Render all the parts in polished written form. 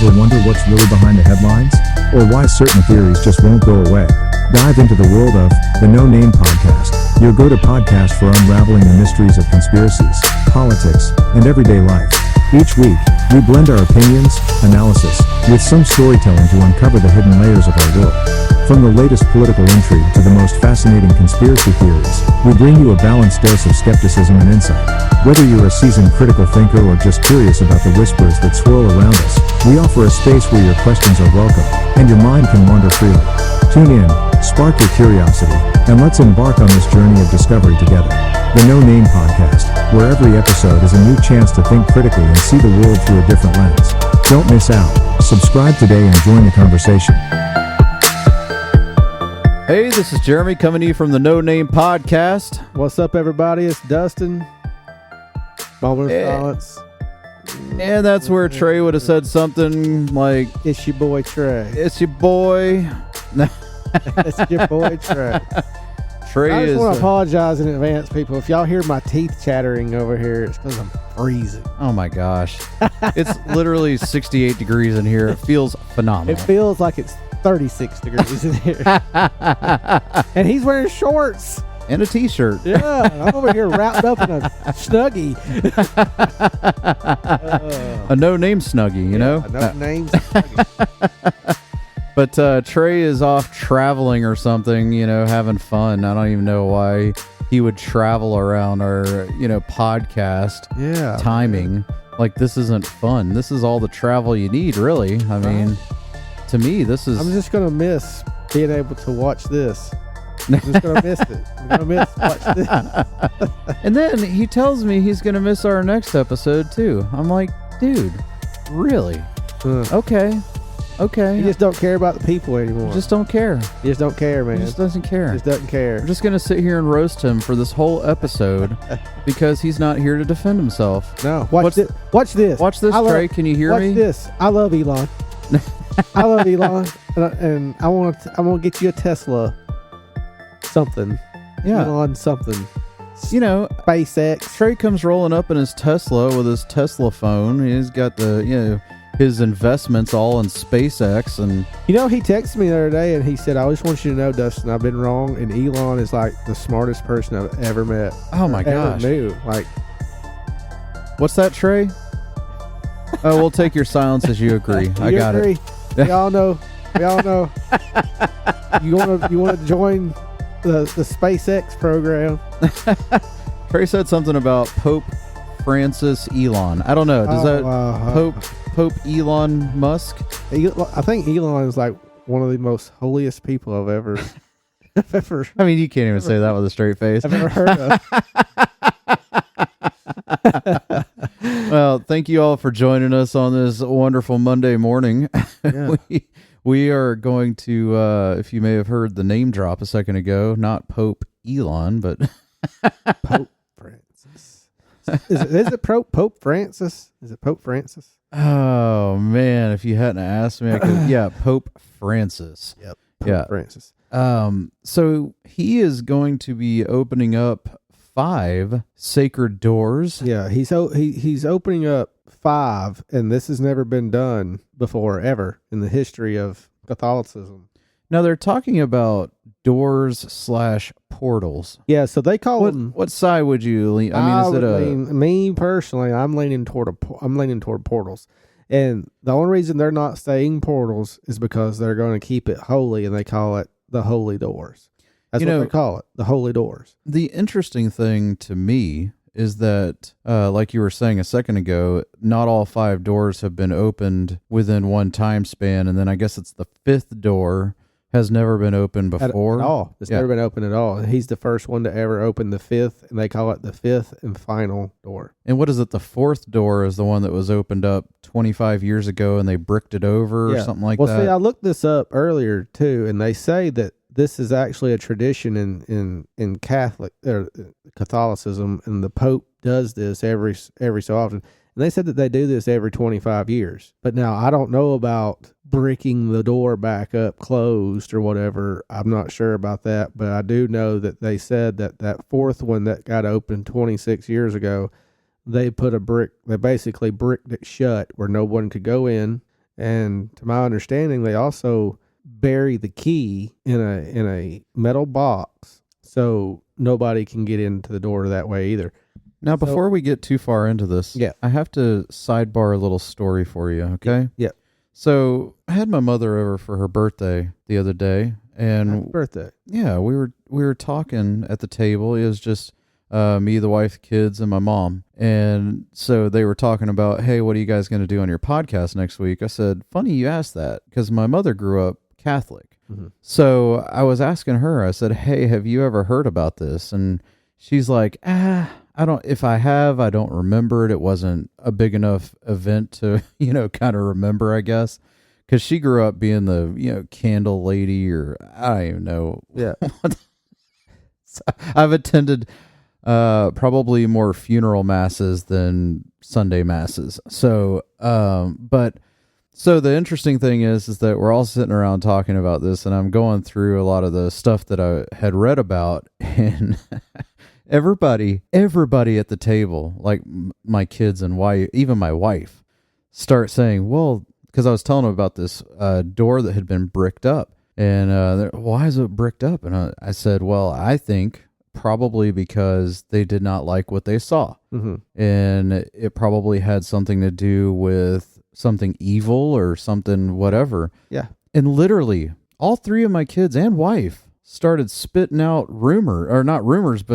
Ever wonder what's really behind the headlines? Or why certain theories just won't go away? Dive into the world of the No Name Podcast, your go-to podcast for unraveling the mysteries of conspiracies, politics, and everyday life. Each week, we blend our opinions, analysis, with some storytelling to uncover the hidden layers of our world. From the latest political intrigue to the most fascinating conspiracy theories, we bring you a balanced dose of skepticism and insight. Whether you're a seasoned critical thinker or just curious about the whispers that swirl around us, we offer a space where your questions are welcome, and your mind can wander freely. Tune in, spark your curiosity, and let's embark on this journey of discovery together. The No Name Podcast, where every episode is a new chance to think critically and see the world through a different lens. Don't miss out. Subscribe today and join the conversation. Hey, this is Jeremy coming to you from the No Name Podcast. What's up, everybody? It's Dustin. Moment of silence. And that's where Trey would have said something like, It's your boy Trey. "It's your boy." It's your boy Trey. Trey I is. just want to apologize in advance, people. If y'all hear my teeth chattering over here, it's because I'm freezing. Oh my gosh. It's literally 68 degrees in here. It feels phenomenal. It feels like it's 36 degrees in here. And he's wearing shorts. And a t-shirt. Yeah, I'm over here wrapped up in a Snuggie. A no-name Snuggie, you know? No name Snuggie. But Trey is off traveling or something, you know, having fun. I don't even know why he would travel around our, podcast timing. Like, this isn't fun. This is all the travel you need, really. I mean, to me, this is... I'm just going to miss being able to watch this. I'm just going to miss it. I'm going to miss watch this. And then he tells me he's going to miss our next episode, too. I'm like, dude, really? Okay. You just don't care about the people anymore. Just don't care. You just don't care, man. He just doesn't care. Just doesn't care. We're just going to sit here and roast him for this whole episode because he's not here to defend himself. No. Watch this. Watch this, Trey. Can you hear me? Watch this. I love Elon. I love Elon. And I want to get you a Tesla something. Yeah. Elon something. SpaceX. Trey comes rolling up in his Tesla with his Tesla phone. He's got the, his investments all in SpaceX. And he texted me the other day and he said, I just want you to know, Dustin, I've been wrong. And Elon is like the smartest person I've ever met. Oh my gosh. Ever knew. Like, what's that, Trey? Oh, we'll take your silence as you agree. I got agree? It. We all know. You want to join the SpaceX program? Trey said something about Pope Francis Elon. I don't know. Does Pope Elon Musk? I think Elon is like one of the most holiest people I've ever. I mean, you can't even say that with a straight face. I've ever heard of. Well, thank you all for joining us on this wonderful Monday morning. Yeah. We are going to, if you may have heard the name drop a second ago, not Pope Elon, but Pope Francis. Is it Pope Francis? Is it Pope Francis? Oh man, if you hadn't asked me, I could. Yeah, Pope Francis. Yep. Pope Francis. So he is going to be opening up 5 sacred doors. Yeah, he's opening up 5, and this has never been done before ever in the history of Catholicism. Now they're talking about doors/portals. Yeah, so they call them. What side would you lean? I mean, me personally, I'm leaning toward portals, and the only reason they're not saying portals is because they're going to keep it holy, and they call it the holy doors. That's what they call it, the holy doors. The interesting thing to me is that, like you were saying a second ago, not all 5 doors have been opened within one time span, and then I guess it's the 5th door has never been opened before. At all. It's never been opened at all. He's the first one to ever open the 5th, and they call it the 5th and final door. And what is it? The 4th door is the one that was opened up 25 years ago, and they bricked it over or something like that. Well, see, I looked this up earlier, too, and they say that this is actually a tradition in Catholicism, and the Pope does this every so often. And they said that they do this every 25 years. But now I don't know about bricking the door back up closed or whatever. I'm not sure about that, but I do know that they said that 4th one that got opened 26 years ago, they put a brick, they basically bricked it shut where no one could go in, And to my understanding, they also bury the key in a metal box so nobody can get into the door that way either. Now, before we get too far into this, Yeah. I have to sidebar a little story for you, okay? Yeah. So I had my mother over for her birthday the other day, and Happy birthday. yeah, we were talking at the table. It was just me, the wife, kids, and my mom. And so they were talking about, hey, what are you guys going to do on your podcast next week? I said, funny you asked that, because my mother grew up Catholic. Mm-hmm. So I was asking her, I said, hey, have you ever heard about this? And she's like, if I have, I don't remember it. It wasn't a big enough event to, kind of remember, I guess. Because she grew up being the, candle lady, or I don't even know. Yeah. So I've attended probably more funeral masses than Sunday masses. So, so the interesting thing is that we're all sitting around talking about this, and I'm going through a lot of the stuff that I had read about, and everybody at the table, like my kids and wife, even my wife, start saying, well, because I was telling them about this door that had been bricked up, and why is it bricked up? And I said, well, I think probably because they did not like what they saw. Mm-hmm. And it probably had something to do with something evil or something, whatever. Yeah. And literally all three of my kids and wife started spitting out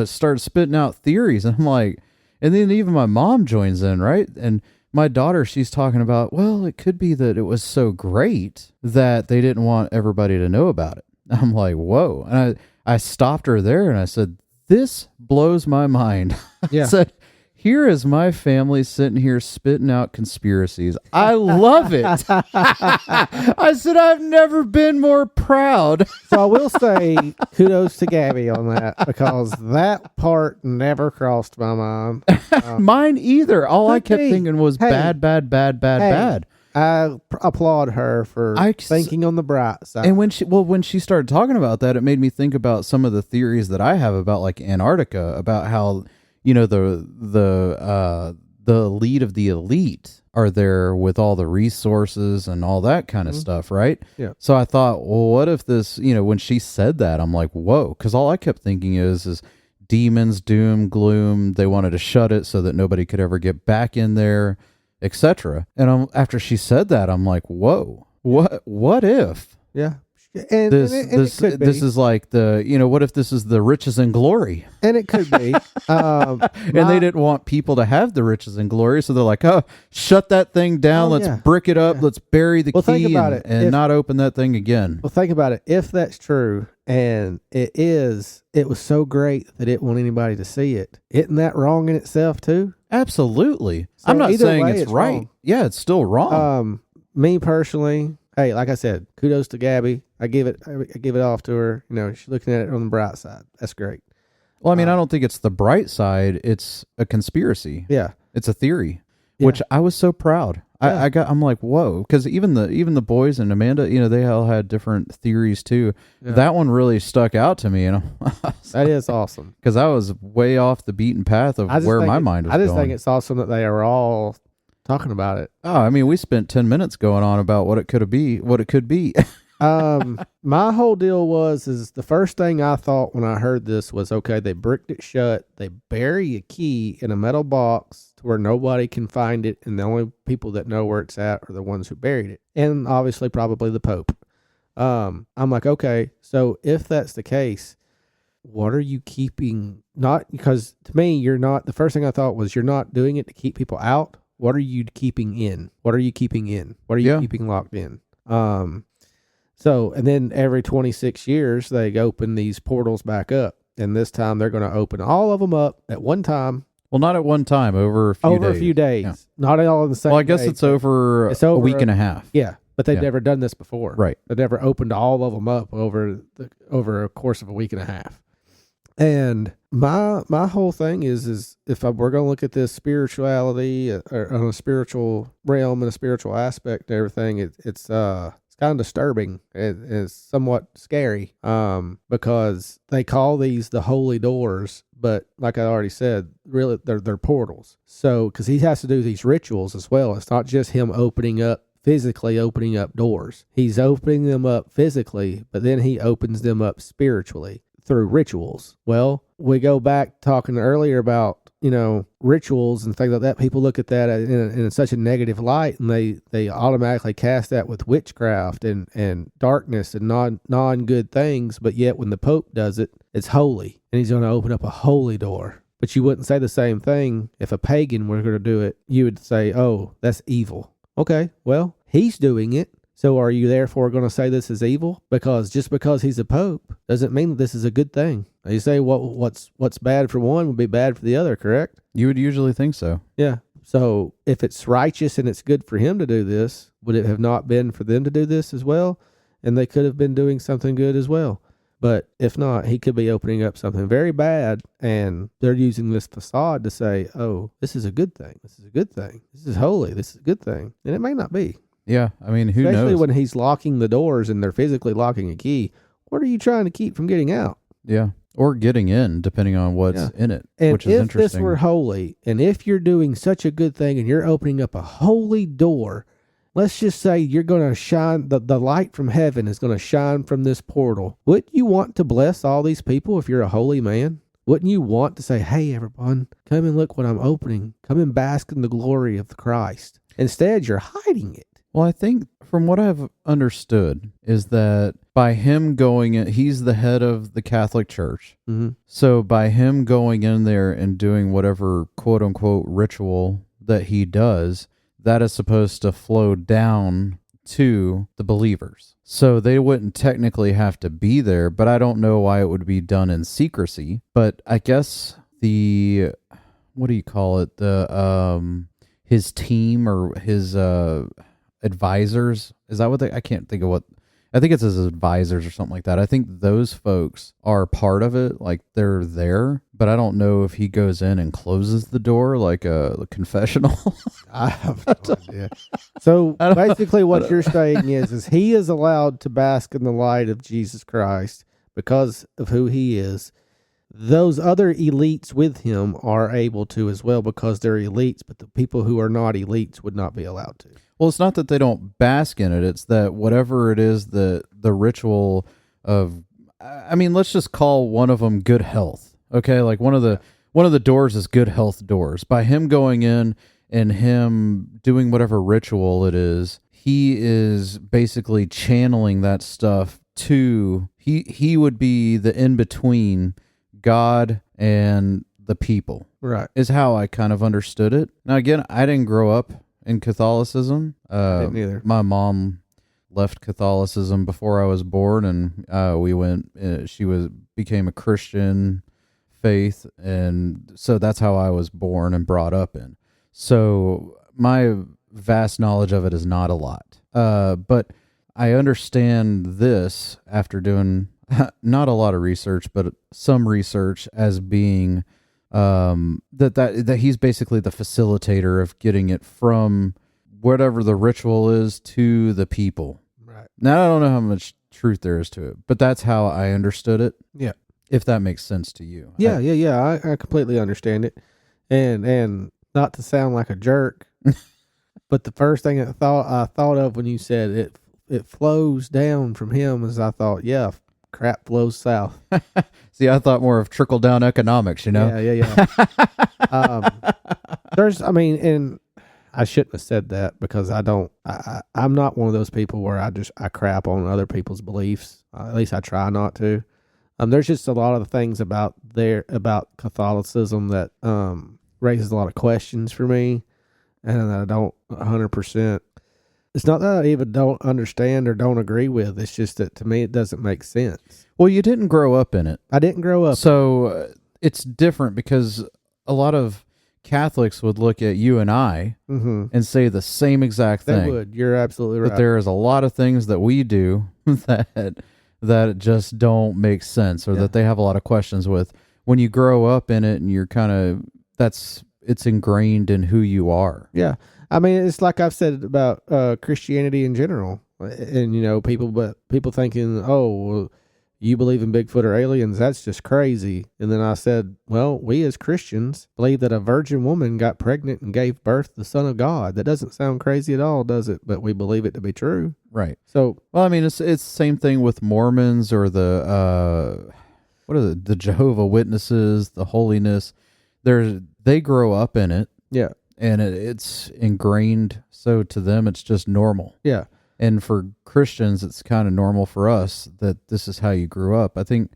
started spitting out theories. And I'm like, and then even my mom joins in, right? And my daughter, she's talking about, well, it could be that it was so great that they didn't want everybody to know about it. I'm like, whoa. And I stopped her there and I said, this blows my mind. Yeah. I said, here is my family sitting here spitting out conspiracies. I love it. I said, I've never been more proud. So I will say kudos to Gabby on that, because that part never crossed my mind. Mine either. All I kept be. thinking was bad. I applaud her for thinking on the bright side. And when she started talking about that, it made me think about some of the theories that I have about like Antarctica, about how, the elite of the elite are there with all the resources and all that kind of stuff, right? Yeah. So I thought, well, what if this, when she said that, I'm like, whoa, because all I kept thinking is demons, doom, gloom. They wanted to shut it so that nobody could ever get back in there, etc. And after she said that, I'm like, whoa, what if? Yeah. And this is like what if this is the riches and glory? And it could be. And they didn't want people to have the riches and glory, so they're like, oh, shut that thing down. Let's brick it up. Yeah. Let's bury the key and not open that thing again. Well, think about it. If that's true, and it was so great that it didn't want anybody to see it, isn't that wrong in itself too? Absolutely. So I'm not saying it's right. Wrong. Yeah, it's still wrong. Me personally, hey, like I said, kudos to Gabby. I give it off to her. She's looking at it on the bright side. That's great. Well, I mean, I don't think it's the bright side. It's a conspiracy. Yeah, it's a theory, which I was so proud. Yeah. I'm like, whoa, because even the boys and Amanda, they all had different theories too. Yeah. That one really stuck out to me, that is awesome, because I was way off the beaten path of where my mind was going. I just think it's awesome that they are all talking about it. Oh, I mean, we spent 10 minutes going on about what it could be. My whole deal is the first thing I thought when I heard this was, okay, they bricked it shut. They bury a key in a metal box to where nobody can find it, and the only people that know where it's at are the ones who buried it, and obviously probably the Pope. I'm like, okay, so if that's the case, what are you keeping? Not because to me, you're not. The first thing I thought was, you're not doing it to keep people out. What are you keeping in? What are you keeping in? What are you keeping locked in? So, and then every 26 years, they open these portals back up. And this time they're going to open all of them up at one time. Well, not at one time, over a few days. Yeah. Not all in the same Well, I guess it's over a week and a half. Yeah, but they've never done this before. Right. They've never opened all of them up over a course of a week and a half. And my whole thing is if we're going to look at this spirituality or on a spiritual realm and a spiritual aspect and everything, it's kind of disturbing. It's somewhat scary because they call these the holy doors, but like I already said, really they're portals. So because he has to do these rituals as well. It's not just him opening up physically opening up doors. He's opening them up physically, but then he opens them up spiritually through rituals. Well, we go back talking earlier about, rituals and things like that. People look at that in such a negative light, and they automatically cast that with witchcraft and darkness and non-good things. But yet when the Pope does it, it's holy, and he's going to open up a holy door. But you wouldn't say the same thing if a pagan were going to do it. You would say, oh, that's evil. Okay, well, he's doing it. So are you therefore going to say this is evil? Because just because he's a pope doesn't mean that this is a good thing. You say what's bad for one would be bad for the other, correct? You would usually think so. Yeah. So if it's righteous and it's good for him to do this, would it have not been for them to do this as well? And they could have been doing something good as well. But if not, he could be opening up something very bad, and they're using this facade to say, oh, this is a good thing. This is a good thing. This is holy. This is a good thing. And it may not be. Yeah, I mean, who knows? Especially when he's locking the doors and they're physically locking a key. What are you trying to keep from getting out? Yeah, or getting in, depending on what's in it, and which is interesting. If this were holy, and if you're doing such a good thing and you're opening up a holy door, let's just say you're going to shine, the light from heaven is going to shine from this portal. Wouldn't you want to bless all these people if you're a holy man? Wouldn't you want to say, hey, everyone, come and look what I'm opening. Come and bask in the glory of the Christ. Instead, you're hiding it. Well, I think from what I've understood is that by him going in, he's the head of the Catholic Church. Mm-hmm. So by him going in there and doing whatever quote unquote ritual that he does, that is supposed to flow down to the believers. So they wouldn't technically have to be there, but I don't know why it would be done in secrecy. But I guess what do you call it? His team or his advisors, is that what I can't think of what, I think it's his advisors or something like that. I think those folks are part of it, like they're there, but I don't know if he goes in and closes the door like a confessional. I have no idea. So basically what you're saying is he is allowed to bask in the light of Jesus Christ because of who he is. Those other elites with him are able to as well because they're elites, but the people who are not elites would not be allowed to. Well, it's not that they don't bask in it. It's that whatever it is, the ritual of, I mean, let's just call one of them good health. Okay. Like one of the doors is good health doors. By him going in and him doing whatever ritual it is, he is basically channeling that stuff to, he would be the in-between God and the people. Right. Is how I kind of understood it. Now, again, I didn't grow up in Catholicism. I didn't either. My mom left Catholicism before I was born, and we went. She became a Christian faith, and so that's how I was born and brought up in. So my vast knowledge of it is not a lot, but I understand this after doing not a lot of research, but some research as being that he's basically the facilitator of getting it from whatever the ritual is to the people. Right. Now, I don't know how much truth there is to it, but that's how I understood it. Yeah. If that makes sense to you. Yeah. I completely understand it. And not to sound like a jerk, but the first thing I thought of when you said it flows down from him is I thought, yeah, crap flows south. See, I thought more of trickle down economics, you know? Yeah. And I shouldn't have said that because I'm not one of those people where I crap on other people's beliefs. At least I try not to. There's just a lot of things about Catholicism that raises a lot of questions for me, and I don't 100%. It's not that I even don't understand or don't agree with. It's just that to me it doesn't make sense. Well, you didn't grow up in it. I didn't grow up. So it's different because a lot of Catholics would look at you and I and say the same exact thing. They would. You're absolutely right. But there is a lot of things that we do that just don't make sense, or that they have a lot of questions with. When you grow up in it and you're kind of, it's ingrained in who you are. Yeah. I mean, it's like I've said about Christianity in general, and people thinking, oh, well, you believe in Bigfoot or aliens, that's just crazy. And then I said, well, we as Christians believe that a virgin woman got pregnant and gave birth to the Son of God. That doesn't sound crazy at all, does it? But we believe it to be true. Right. So, well, I mean, it's the same thing with Mormons or the Jehovah Witnesses, the holiness. They grow up in it. Yeah. And it's ingrained. So to them, it's just normal. Yeah. And for Christians, it's kind of normal for us that this is how you grew up. I think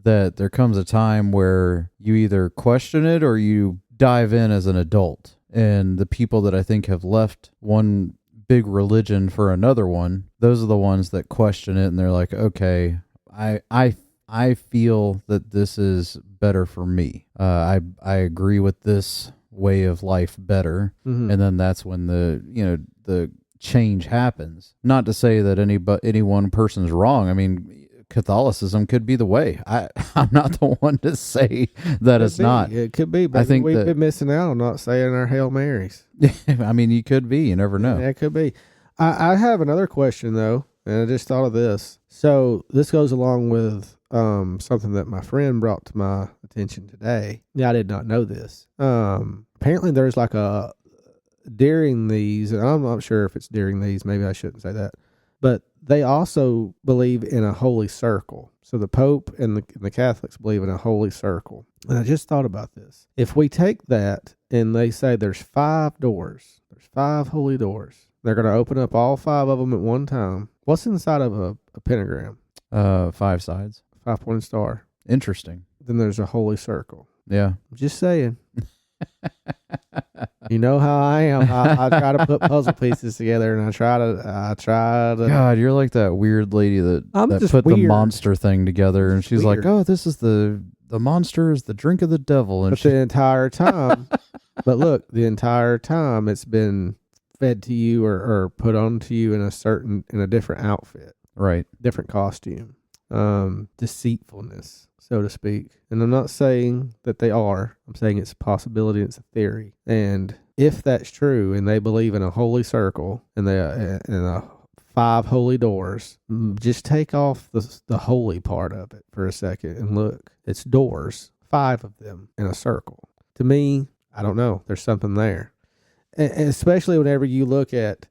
that there comes a time where you either question it or you dive in as an adult. And the people that I think have left one big religion for another one, those are the ones that question it and they're like, okay, I feel that this is better for me. I agree with this way of life better. Mm-hmm. And then that's when the change happens. Not to say that any one person's wrong. I mean, Catholicism could be the way. I'm not the one to say that it's not. It could be, but I think we've been missing out on not saying our Hail Marys. I mean, you could be. You never know. Yeah, it could be. I have another question, though, and I just thought of this. So this goes along with something that my friend brought to my attention today. Yeah, I did not know this. Apparently there's like during these, and I'm not sure if it's during these, maybe I shouldn't say that, but they also believe in a holy circle. So the Pope and the Catholics believe in a holy circle. And I just thought about this. If we take that and they say there's 5 doors, there's 5 holy doors, they're going to open up all 5 of them at one time. What's inside of a pentagram? 5 sides. 5-pointed star. Interesting. Then there's a holy circle. Yeah. I'm just saying. You know how I am. I try to put puzzle pieces together, and I try to. God, you're like that weird lady that put weird. the monster thing together, and she's weird. like, "Oh, this is the monster is the drink of the devil." And the entire time, but look, the entire time it's been fed to you or put onto you in a different outfit, right? Different costume, deceitfulness, so to speak. And I'm not saying that they are. I'm saying it's a possibility. It's a theory. And if that's true, and they believe in a holy circle and a 5 holy doors, just take off the holy part of it for a second and look. It's doors, 5 of them in a circle. To me, I don't know. There's something there. And especially whenever you look at,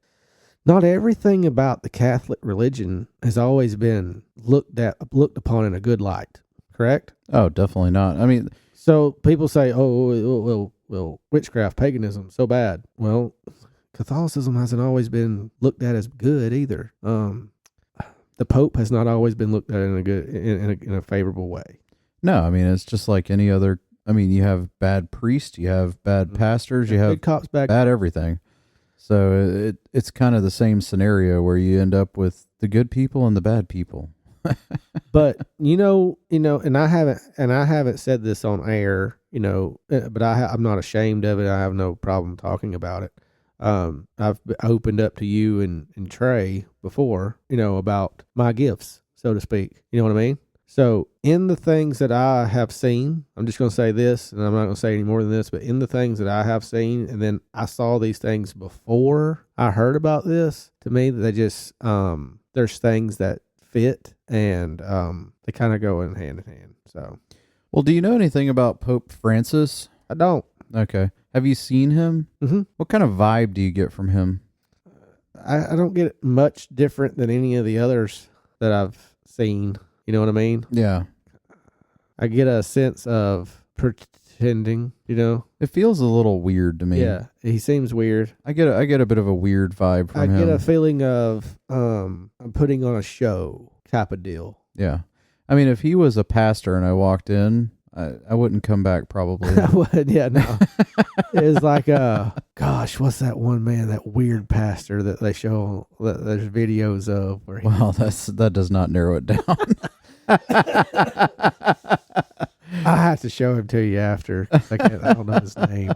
not everything about the Catholic religion has always been looked upon in a good light. Correct? Oh, definitely not. I mean, so people say, "Oh, well, witchcraft, paganism, so bad." Well, Catholicism hasn't always been looked at as good either. The Pope has not always been looked at in a favorable way. No, I mean, it's just like any other. I mean, you have bad priests, you have bad pastors, you have good cops, bad everything. So it's kind of the same scenario where you end up with the good people and the bad people. But you know, and I haven't said this on air, but I'm not ashamed of it. I have no problem talking about it. I've opened up to you and Trey before, about my gifts, so to speak. You know what I mean? So in the things that I have seen, I'm just going to say this, and I'm not going to say any more than this, but in the things that I have seen, and then I saw these things before I heard about this, to me, they just, there's things that fit, and they kind of go in hand. So, well, do you know anything about Pope Francis? I don't. Okay. Have you seen him? Mm-hmm. What kind of vibe do you get from him? I don't get much different than any of the others that I've seen. You know what I mean? Yeah. I get a sense of pretending, It feels a little weird to me. Yeah, he seems weird. I get a bit of a weird vibe from him. I get a feeling of I'm putting on a show type of deal. Yeah. I mean, if he was a pastor and I walked in, I wouldn't come back probably. I would, yeah, no. It's like, gosh, what's that one man, that weird pastor that they show, that there's videos of? Where well, that does not narrow it down. I have to show him to you after. I don't know his name.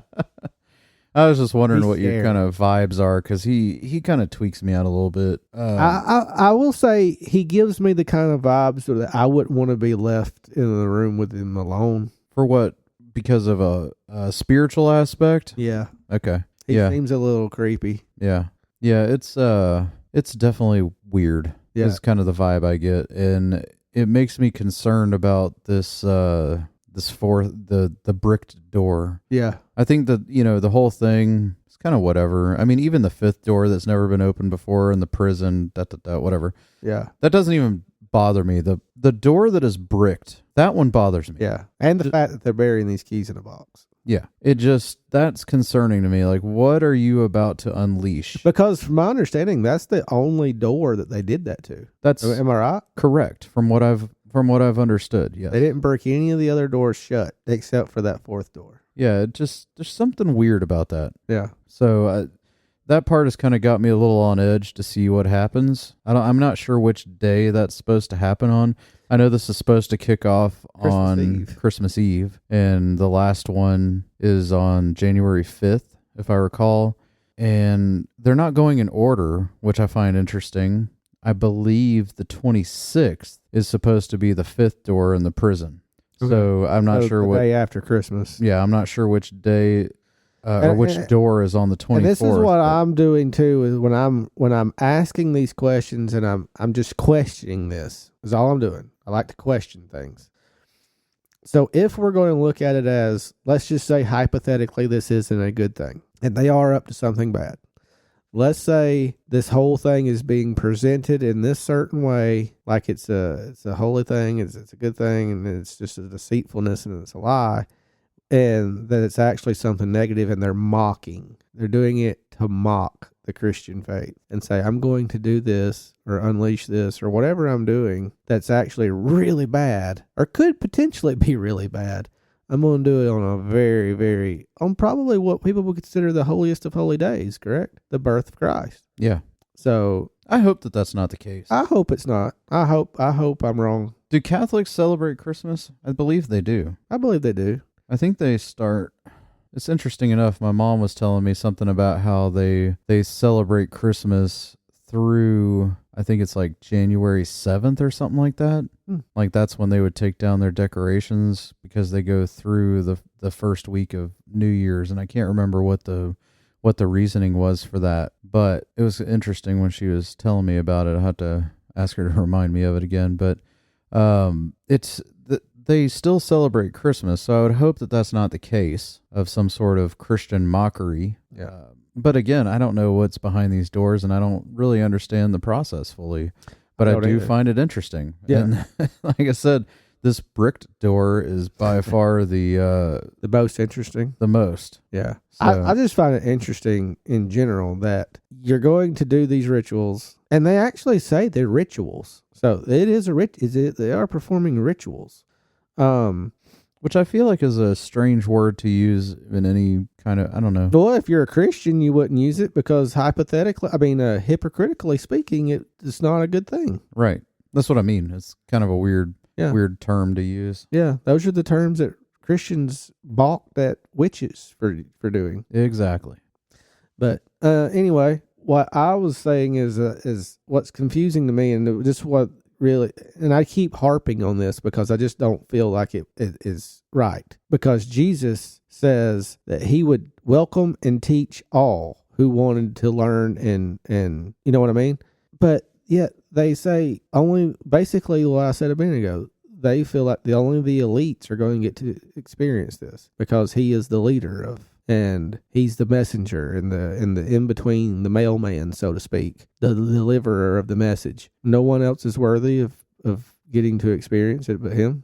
I was just wondering what your kind of vibes are, because he kind of tweaks me out a little bit. I will say he gives me the kind of vibes that I wouldn't want to be left in the room with him alone. For what? Because of a spiritual aspect? Yeah. Okay. He seems a little creepy. Yeah. Yeah, it's definitely weird. Yeah. It's kind of the vibe I get. And it makes me concerned about this the bricked door. Yeah. I think that, the whole thing is kind of whatever. I mean, even the fifth door that's never been opened before in the prison, whatever. Yeah. That doesn't even bother me. The door that is bricked, that one bothers me. Yeah. And the fact that they're burying these keys in a box. Yeah. That's concerning to me. Like, what are you about to unleash? Because from my understanding, that's the only door that they did that to. Am I right? Correct. From what I've understood. Yeah. They didn't break any of the other doors shut except for that fourth door. Yeah. There's something weird about that. Yeah. So that part has kind of got me a little on edge to see what happens. I'm not sure which day that's supposed to happen on. I know this is supposed to kick off on Christmas Eve, and the last one is on January 5th, if I recall. And they're not going in order, which I find interesting. I believe the 26th is supposed to be the fifth door in the prison. Okay. So I'm not sure what day after Christmas. Yeah, I'm not sure which day or which door is on the 24th. And this is what I'm doing too, is when I'm asking these questions and I'm just questioning this, is all I'm doing. I like to question things. So if we're going to look at it as, let's just say hypothetically this isn't a good thing, and they are up to something bad. Let's say this whole thing is being presented in this certain way, like it's a holy thing, it's a good thing, and it's just a deceitfulness and it's a lie, and that it's actually something negative, and they're mocking. They're doing it to mock the Christian faith and say, I'm going to do this or unleash this or whatever I'm doing that's actually really bad or could potentially be really bad. I'm going to do it on a very, very, on probably what people would consider the holiest of holy days, correct? The birth of Christ. Yeah. So I hope that that's not the case. I hope it's not. I hope I'm wrong. Do Catholics celebrate Christmas? I believe they do. I believe they do. I think they start. It's interesting enough. My mom was telling me something about how they celebrate Christmas through, I think it's like January 7th or something like that. Like that's when they would take down their decorations because they go through the first week of New Year's. And I can't remember what the reasoning was for that, but it was interesting when she was telling me about it. I had to ask her to remind me of it again, but they still celebrate Christmas, so I would hope that that's not the case of some sort of Christian mockery. Yeah. But again, I don't know what's behind these doors, and I don't really understand the process fully. But I do find it interesting. Yeah. And like I said, this bricked door is by far the most interesting. The most. Yeah. So, I just find it interesting in general that you're going to do these rituals, and they actually say they're rituals. So it is they are performing rituals. Which I feel like is a strange word to use in any kind of, I don't know. Well, if you're a Christian, you wouldn't use it because hypocritically speaking, it's not a good thing. Right. That's what I mean. It's kind of a weird term to use. Yeah. Those are the terms that Christians balked at witches for doing. Exactly. But anyway, what I was saying is what's confusing to me, and just what really, and I keep harping on this because I just don't feel like it is right. Because Jesus says that he would welcome and teach all who wanted to learn and you know what I mean? But yet they say only, basically what I said a minute ago, they feel like only the elites are going to get to experience this because he is the leader and he's the messenger and the in between, the mailman, so to speak, the deliverer of the message. No one else is worthy of getting to experience it but him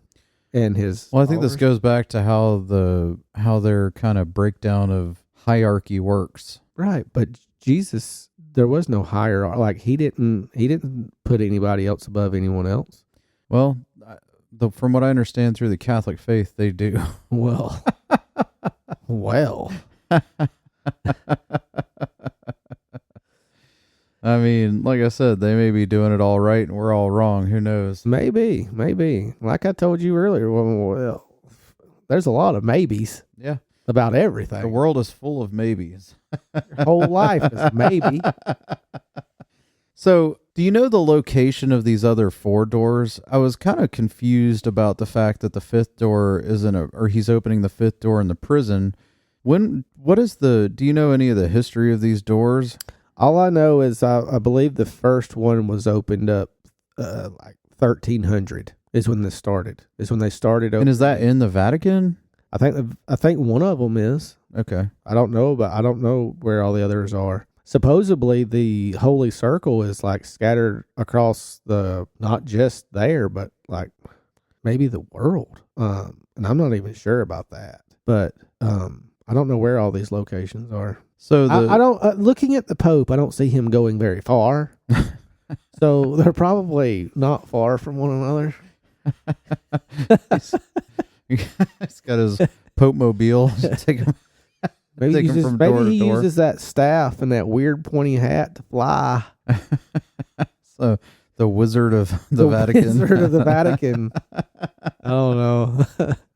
and his. Well, I think this goes back to how their kind of breakdown of hierarchy works. Right, but Jesus, there was no hierarchy. Like he didn't put anybody else above anyone else. Well, from what I understand through the Catholic faith, they do. Well. Well, I mean, like I said, they may be doing it all right and we're all wrong. Who knows? Maybe. Like I told you earlier, well, there's a lot of maybes. Yeah. About everything. The world is full of maybes. Your whole life is maybe. So, do you know the location of these other 4 doors? I was kind of confused about the fact that the 5th door or he's opening the 5th door in the prison. Do you know any of the history of these doors? All I know is I believe the first one was opened up like 1300. is when this started. Is when they started. And is that in the Vatican? I think one of them is. Okay. I don't know where all the others are. Supposedly the Holy Circle is like scattered across not just there, but like maybe the world. And I'm not even sure about that. But I don't know where all these locations are. So I don't. Looking at the Pope, I don't see him going very far. So they're probably not far from one another. He's got his Pope mobile. Take him. Maybe he uses that staff and that weird pointy hat to fly. So the Wizard of the Vatican. Wizard of the Vatican. I don't know.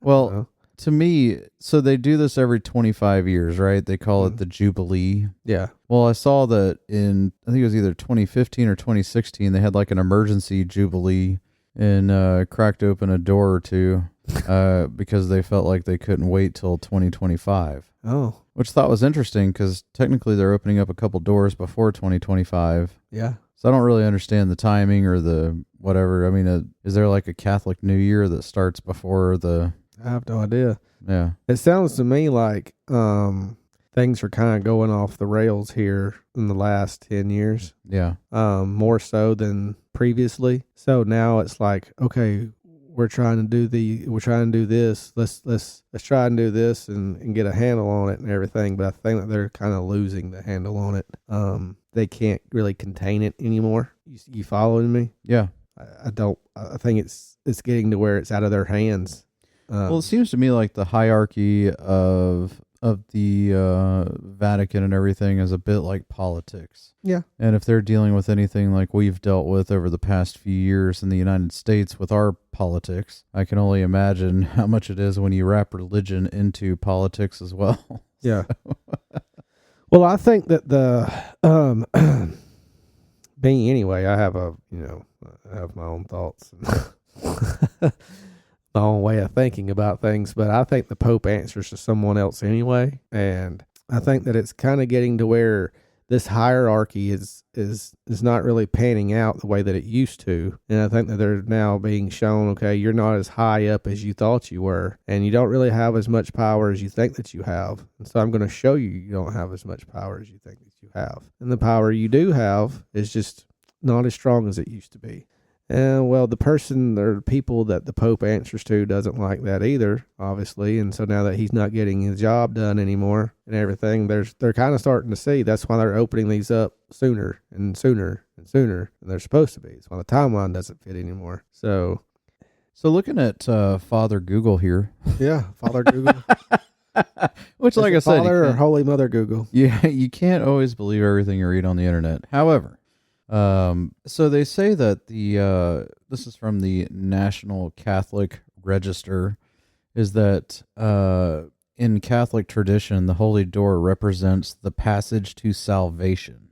Well, to me, so they do this every 25 years, right? They call it the Jubilee. Yeah. Well, I saw that I think it was either 2015 or 2016, they had like an emergency Jubilee and cracked open a door or two because they felt like they couldn't wait till 2025. Oh. Which I thought was interesting because technically they're opening up a couple doors before 2025. Yeah. So I don't really understand the timing or the whatever. I mean, is there like a Catholic New Year that starts before the... I have no idea. Yeah. It sounds to me like things are kind of going off the rails here in the last 10 years. Yeah. More so than previously. So now it's like, okay, we're trying to do this. Let's try and do this and get a handle on it and everything. But I think that they're kind of losing the handle on it. They can't really contain it anymore. You following me? Yeah. I don't. I think it's getting to where it's out of their hands. Well, it seems to me like the hierarchy of the Vatican and everything is a bit like politics. Yeah. And if they're dealing with anything like we've dealt with over the past few years in the United States with our politics, I can only imagine how much it is when you wrap religion into politics as well. Yeah. Well, I think that being anyway, I have I have my own thoughts. My own way of thinking about things, but I think the Pope answers to someone else anyway, and I think that it's kind of getting to where this hierarchy is not really panning out the way that it used to, and I think that they're now being shown, okay, you're not as high up as you thought you were, and you don't really have as much power as you think that you have, and so I'm going to show you don't have as much power as you think that you have, and the power you do have is just not as strong as it used to be. And well, the person or people that the Pope answers to doesn't like that either, obviously. And so now that he's not getting his job done anymore and everything, they're kind of starting to see. That's why they're opening these up sooner and sooner and sooner than they're supposed to be. It's why the timeline doesn't fit anymore. So looking at Father Google here. Yeah, Father Google. Which, like I said, Father or Holy Mother Google. Yeah, you can't always believe everything you read on the internet. However, so they say that this is from the National Catholic Register, is that in Catholic tradition, the Holy Door represents the passage to salvation,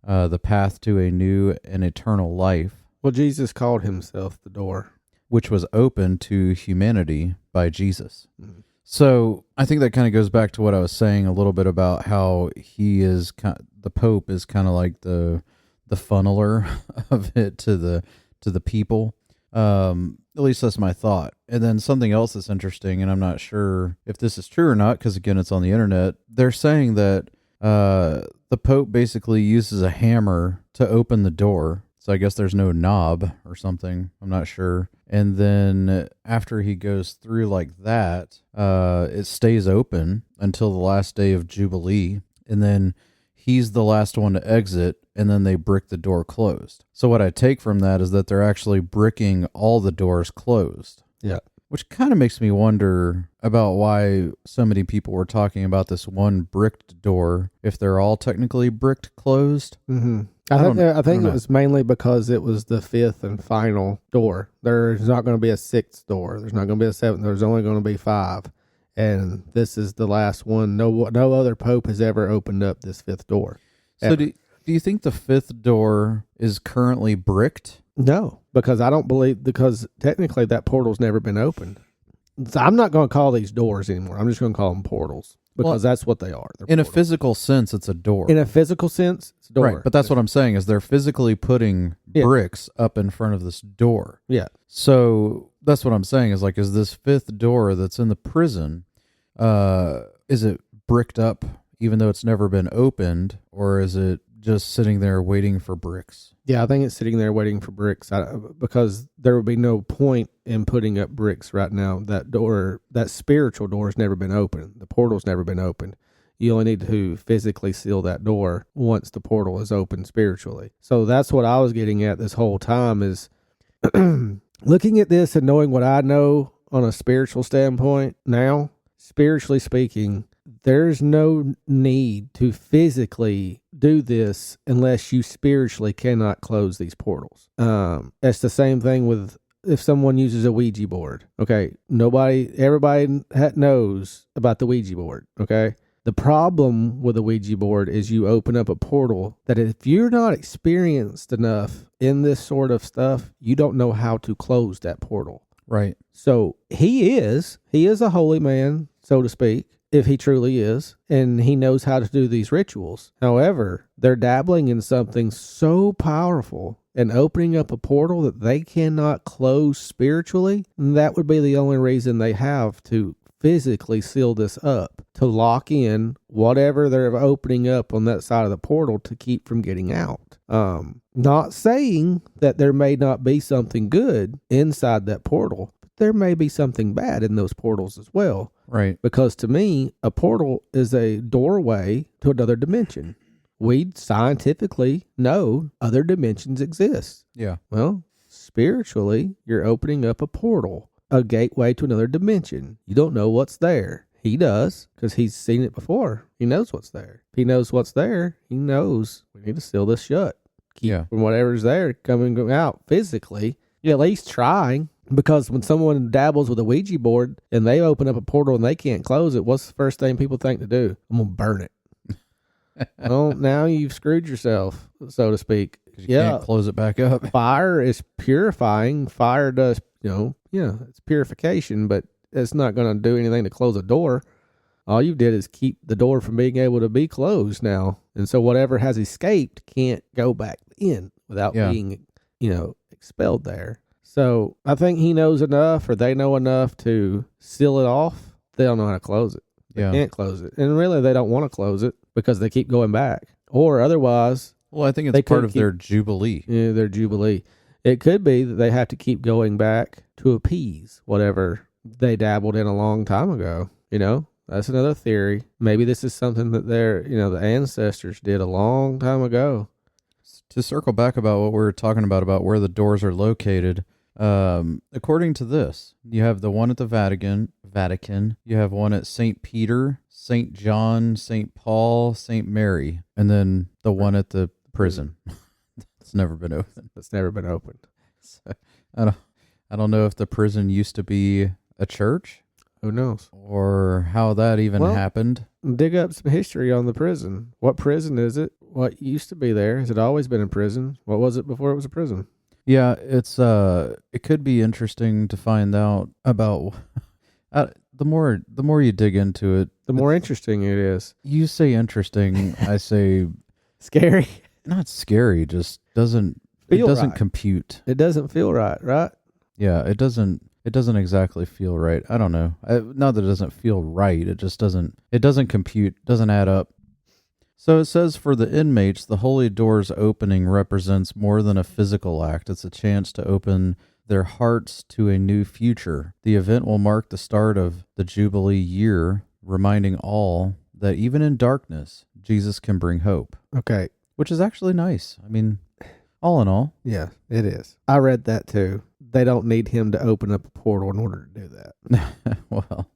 the path to a new and eternal life. Well, Jesus called himself the door, which was opened to humanity by Jesus. Mm-hmm. So I think that kind of goes back to what I was saying a little bit about how the Pope is kind of like the funneler of it to the people. At least that's my thought. And then something else that's interesting, and I'm not sure if this is true or not, because again, it's on the internet. They're saying that the Pope basically uses a hammer to open the door. So I guess there's no knob or something. I'm not sure. And then after he goes through like that, it stays open until the last day of Jubilee. And then he's the last one to exit, and then they brick the door closed. So what I take from that is that they're actually bricking all the doors closed. Yeah. Which kind of makes me wonder about why so many people were talking about this one bricked door, if they're all technically bricked closed. Mm-hmm. I think it was mainly because it was the fifth and final door. There's not going to be a sixth door. There's not going to be a seventh. There's only going to be five. And this is the last one. No other Pope has ever opened up this fifth door. So do you think the fifth door is currently bricked? No, because I don't believe, because technically that portal's never been opened. So I'm not going to call these doors anymore. I'm just going to call them portals. because that's what they are. In a physical sense, it's a door. In a physical sense, it's a door. Right, but that's what I'm saying is they're physically putting bricks up in front of this door. Yeah. So that's what I'm saying is like, is this fifth door that's in the prison, is it bricked up even though it's never been opened, or is it just sitting there waiting for bricks? Yeah, I think it's sitting there waiting for bricks because there would be no point in putting up bricks right now. That door, that spiritual door has never been opened. The portal's never been opened. You only need to physically seal that door once the portal is open spiritually. So that's what I was getting at this whole time is looking at this and knowing what I know on a spiritual standpoint now, spiritually speaking, there's no need to physically do this unless you spiritually cannot close these portals. It's the same thing with if someone uses a Ouija board. Okay, everybody knows about the Ouija board. Okay, the problem with a Ouija board is you open up a portal that if you're not experienced enough in this sort of stuff, you don't know how to close that portal. Right. So he is a holy man, so to speak, if he truly is, and he knows how to do these rituals. However, they're dabbling in something so powerful and opening up a portal that they cannot close spiritually. And that would be the only reason they have to physically seal this up, to lock in whatever they're opening up on that side of the portal to keep from getting out. Not saying that there may not be something good inside that portal, but there may be something bad in those portals as well. Right. Because to me, a portal is a doorway to another dimension. We scientifically know other dimensions exist. Yeah. Well, spiritually, you're opening up a portal, a gateway to another dimension. You don't know what's there. He does, because he's seen it before. He knows what's there. If he knows what's there, he knows we need to seal this shut. Keep from whatever's there coming out physically. You're at least trying. Because when someone dabbles with a Ouija board and they open up a portal and they can't close it, what's the first thing people think to do? I'm going to burn it. Well, now you've screwed yourself, so to speak. You can't close it back up. Fire is purifying. Fire does, it's purification, but it's not going to do anything to close a door. All you did is keep the door from being able to be closed now. And so whatever has escaped can't go back in without being, expelled there. So I think he knows enough, or they know enough to seal it off. They don't know how to close it. They can't close it. And really, they don't want to close it because they keep going back. Or otherwise... Well, I think it's part of their jubilee. Yeah, their jubilee. It could be that they have to keep going back to appease whatever they dabbled in a long time ago. That's another theory. Maybe this is something that the ancestors did a long time ago. To circle back about what we were talking about where the doors are located... according to this, you have the one at the Vatican, you have one at St. Peter, St. John, St. Paul, St. Mary, and then the one at the prison. It's never been opened. It's never been opened. So, I don't know if the prison used to be a church. Who knows? Or how that even happened. Dig up some history on the prison. What prison is it? What used to be there? Has it always been a prison? What was it before it was a prison? Yeah, it could be interesting to find out about the more you dig into it, the more interesting it is. You say interesting, I say scary. Not scary, just doesn't compute. It doesn't feel right? Yeah, it doesn't exactly feel right. I don't know. Not that it doesn't feel right, it just doesn't compute, doesn't add up. So it says for the inmates, the holy door's opening represents more than a physical act. It's a chance to open their hearts to a new future. The event will mark the start of the Jubilee year, reminding all that even in darkness, Jesus can bring hope. Okay. Which is actually nice. I mean, all in all. Yeah, it is. I read that too. They don't need him to open up a portal in order to do that. Well,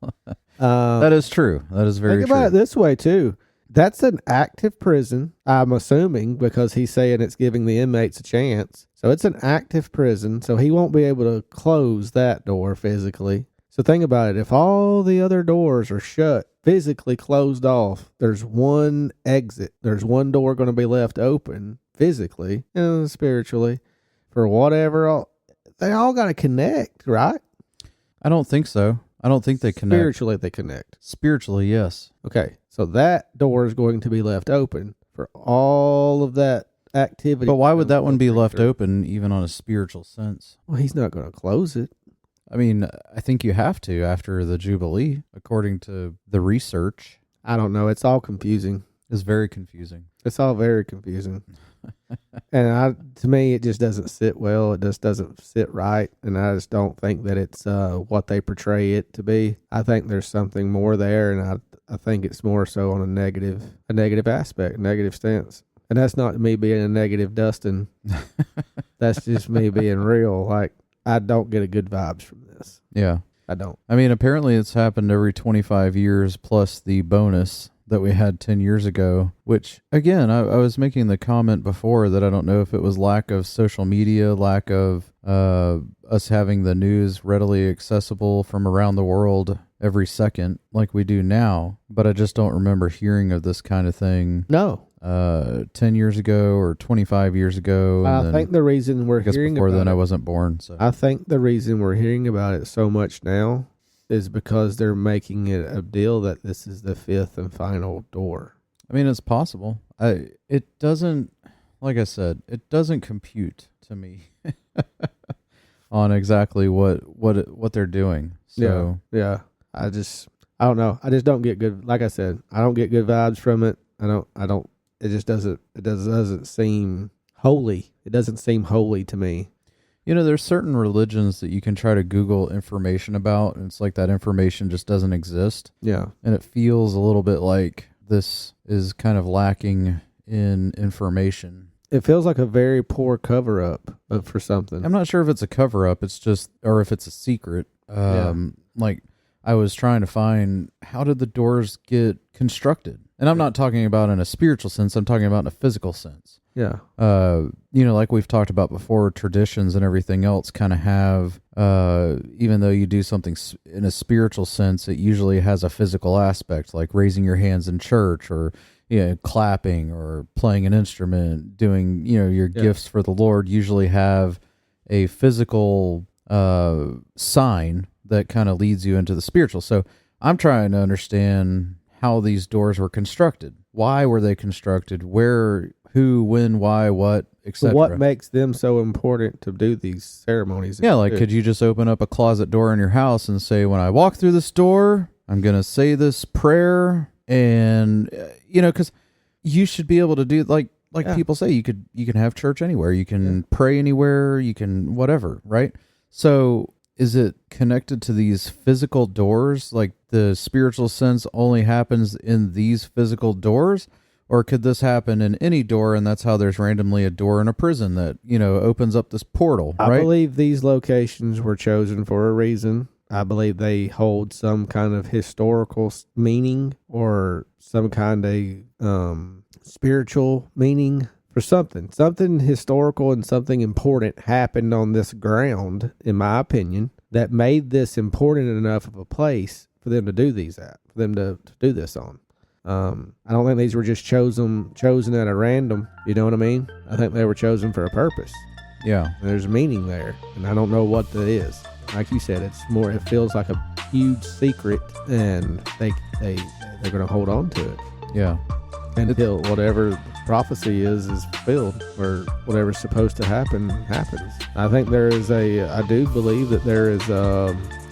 that is true. That is very true. Think about it this way too. That's an active prison, I'm assuming, because he's saying it's giving the inmates a chance. So it's an active prison, so he won't be able to close that door physically. So think about it. If all the other doors are shut, physically closed off, there's one exit. There's one door going to be left open physically and spiritually for whatever. They all got to connect, right? I don't think so. I don't think they connect. Spiritually, they connect. Spiritually, yes. Okay, so that door is going to be left open for all of that activity. But why would that one be left open even on a spiritual sense? Well, he's not going to close it. I mean, I think you have to after the Jubilee, according to the research. I don't know. It's all confusing. It's very confusing. It's all very confusing. And to me, it just doesn't sit well. It just doesn't sit right. And I just don't think that it's what they portray it to be. I think there's something more there. And I think it's more so on a negative aspect, negative stance. And that's not me being a negative Dustin. That's just me being real. Like, I don't get a good vibes from this. Yeah. I don't. I mean, apparently it's happened every 25 years plus the bonus that we had 10 years ago, which, again, I was making the comment before that I don't know if it was lack of social media, lack of us having the news readily accessible from around the world every second like we do now, but I just don't remember hearing of this kind of thing. No. 10 years ago or 25 years ago. I think the reason we're hearing before about then it, I wasn't born. So I think the reason we're hearing about it so much now is because they're making it a deal that this is the fifth and final door. I mean, it's possible. It doesn't, like I said, it doesn't compute to me on exactly what they're doing. So yeah. I don't know. I just don't get good. Like I said, I don't get good vibes from it. I don't. It just doesn't seem holy. It doesn't seem holy to me. You know, there's certain religions that you can try to Google information about, and it's like that information just doesn't exist. Yeah. And it feels a little bit like this is kind of lacking in information. It feels like a very poor cover-up for something. I'm not sure if it's a cover-up, it's just, or if it's a secret. Like, I was trying to find, how did the doors get constructed? And I'm not talking about in a spiritual sense, I'm talking about in a physical sense. Yeah. You know, like we've talked about before, traditions and everything else kind of have, even though you do something in a spiritual sense, it usually has a physical aspect, like raising your hands in church or, you know, clapping or playing an instrument, doing, you know, your gifts for the Lord usually have a physical sign that kind of leads you into the spiritual. So I'm trying to understand how these doors were constructed. Why were they constructed? Where, who, when, why, what, etc. What makes them so important to do these ceremonies? Yeah, like could you just open up a closet door in your house and say, when I walk through this door, I'm going to say this prayer, and you know, because you should be able to do like people say, you can have church anywhere, you can pray anywhere, you can whatever, right? So is it connected to these physical doors? Like the spiritual sense only happens in these physical doors? Or could this happen in any door, and that's how there's randomly a door in a prison that, you know, opens up this portal, right? I believe these locations were chosen for a reason. I believe they hold some kind of historical meaning or some kind of spiritual meaning for something. Something historical and something important happened on this ground, in my opinion, that made this important enough of a place for them to do these at, for them to do this on. I don't think these were just chosen at a random, you know what I mean? I think they were chosen for a purpose. Yeah. And there's meaning there, and I don't know what that is. Like you said, it feels like a huge secret, and they're going to hold on to it. Yeah. Until whatever prophecy is fulfilled, or whatever's supposed to happen happens. I think I do believe that there is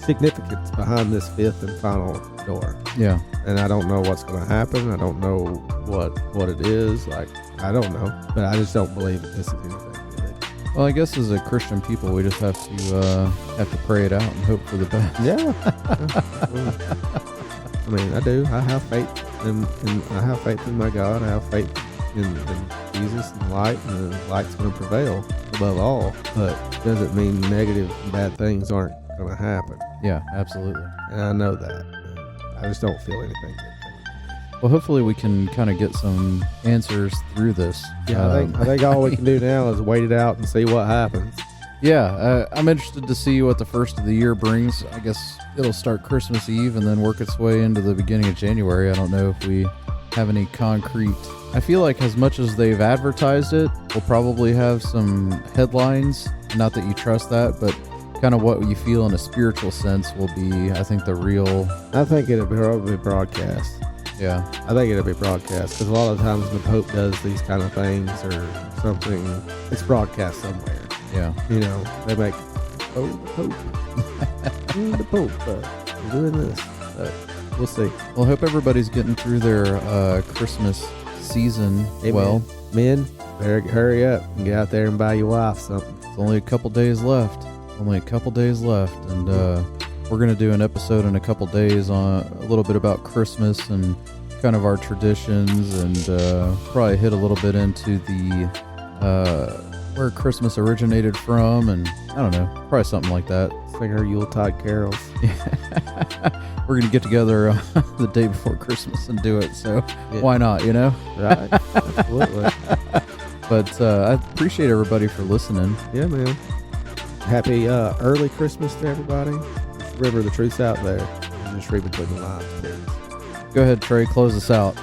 significance behind this fifth and final door. Yeah. And I don't know what's going to happen. I don't know what it is. Like, I don't know. But I just don't believe that this is anything good. Well, I guess as a Christian people, we just have to pray it out and hope for the best. Yeah. I mean, I do. I have faith I have faith in my God. I have faith in Jesus and light, and the light's going to prevail above all. But it doesn't mean negative and bad things aren't going to happen. Yeah, absolutely. And I know that. I just don't feel anything good. Well, hopefully we can kind of get some answers through this. Yeah, I think all we can do now is wait it out and see what happens. Yeah, I'm interested to see what the first of the year brings. I guess it'll start Christmas Eve and then work its way into the beginning of January. I don't know if we have any concrete. I feel like as much as they've advertised it, we'll probably have some headlines. Not that you trust that, but kind of what you feel in a spiritual sense will be, I think, the real. I think it'll probably be broadcast. Yeah. I think it'll be broadcast because a lot of times when the Pope does these kind of things or something, it's broadcast somewhere. Yeah. They make, the Pope. The Pope doing this. We'll see. Well, I hope everybody's getting through their Christmas season well. Men, better hurry up and get out there and buy your wife something. It's only a couple days left. And we're going to do an episode in a couple days on a little bit about Christmas and kind of our traditions, and probably hit a little bit into the where Christmas originated from, and I don't know, probably something like that. Sing our Yuletide carols. We're going to get together the day before Christmas and do it, so why not, Right, absolutely. But I appreciate everybody for listening. Yeah, man. Happy early Christmas to everybody. Remember, the truth's out there. Just read between the lines, please. Go ahead, Trey, close us out.